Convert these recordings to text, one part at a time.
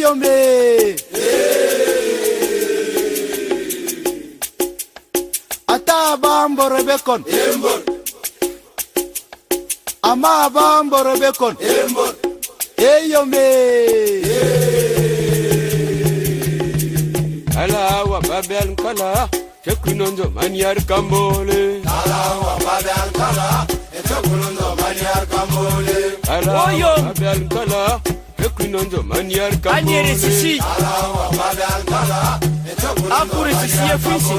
Yombe. Ata bambo rebekon. Ama bambo rebekon. Yombe. Kala wa babel kala. Chekunonzo maniar kambole. Kala wa babel kala. Chekunonzo maniar kambole. Kala wa babel kala. Chekunonzo maniar kambole. Anyere sisi. Kala wa babel kala. Apure sisi ya fisi.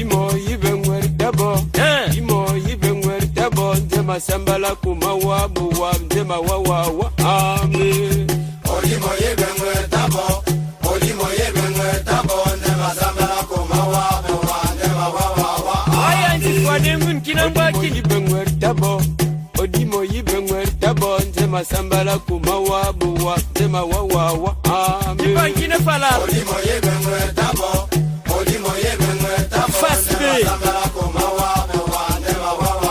Imo yibengwer dabo. Imo yibengwer dabo. Nzema sambala kumawa buwa. Nzema wawa ame. Olimo yibengwer dabo. Olimo yibengwer dabo. Nzema sambala kumawa buwa. Nzema wawa. Aya nzifwa dengun kinamba kini. Yibengwer dabo. Odimo yibengwer dabo. Nzema sambala kumawa buwa. Nzema wawa ame. Nipa kine fala. Olimo yibengwer dabo. Olimo yibengwer dabo. Fasbe. Sambala kumawa buwa. Nzema wawa.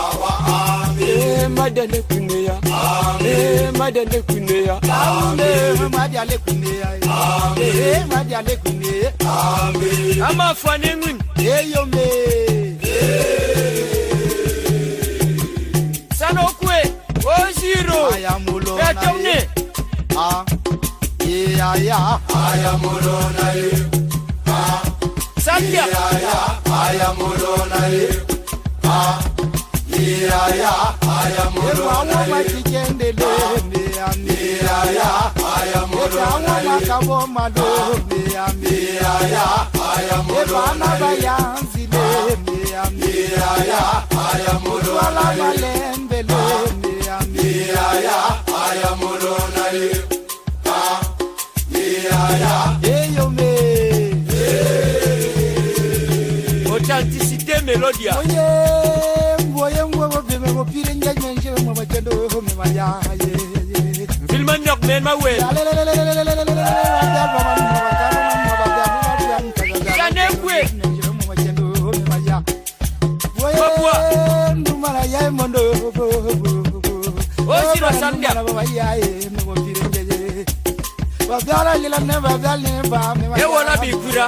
Madane kuneya. Madane kuneya. Madiale kuneya. Madiale kuneya. Ama fwa dengun. Yombe. Sanokwe. Oziro. Ayamulo. Betomne. Ya. Ayamulona ye. Satya. Ayamulona ye. Ayamulona makikendele me ayamulona makabo madome me ayamulona bayanzile me ayamulona balembele me ayamulona ye. Yombe. Authenticité Melodia. Oye mbo beme mo pire njenje mo bajendo me maya ye. Filman nok men ma we. Janekwe. Ndumala ya mondo. Oziro Samdia. Babala lila ne babala ba me. Ewola bikura.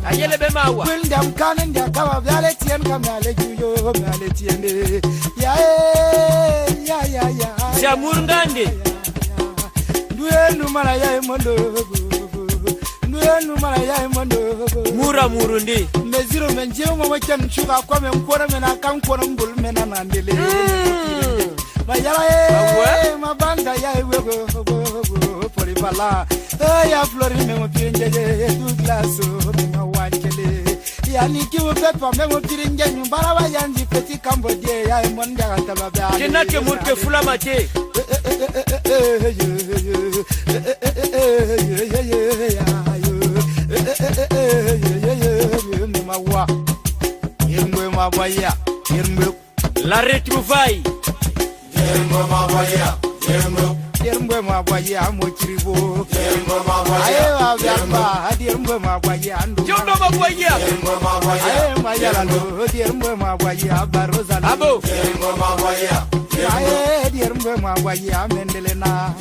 Ayele be mawa. Wildam kanen dia kawa biale tien kamale juyo male tiende. Ya. Jamur ngande. Duenu mala ya mondo. Duenu mala ya mondo. Mura murundi. Meziro menjeo mama chan shuga kwa me mkora me na kan kora mbul me na nandele. Mayala mabanda ya wego pori bala. Ya flori me mo pienje du glaso me mawankele. Ya niki wo pepa me mo pirinje nyumbara wa yanji peti Cambodia ya monja gatababa. Kenake murke fulama te. La retrouvaille. Yermwe mabaya mochiribo. Aye abamba yermwe mabaya ndo. Jondo mabaya. Aye mayala ndo yermwe mabaya baroza. Abo. Aye yermwe mabaya mendelena.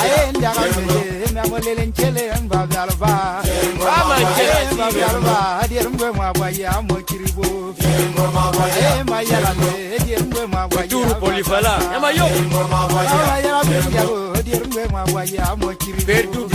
Aye ndaga mele namolele nchele mbabalba. Ama nchele mbabalba yermwe mabaya mochiribo. Aye mayala ndo yermwe mabaya. Turu polifala. Yama yo. Ayala ndo yermwe mabaya mochiribo. Perdu.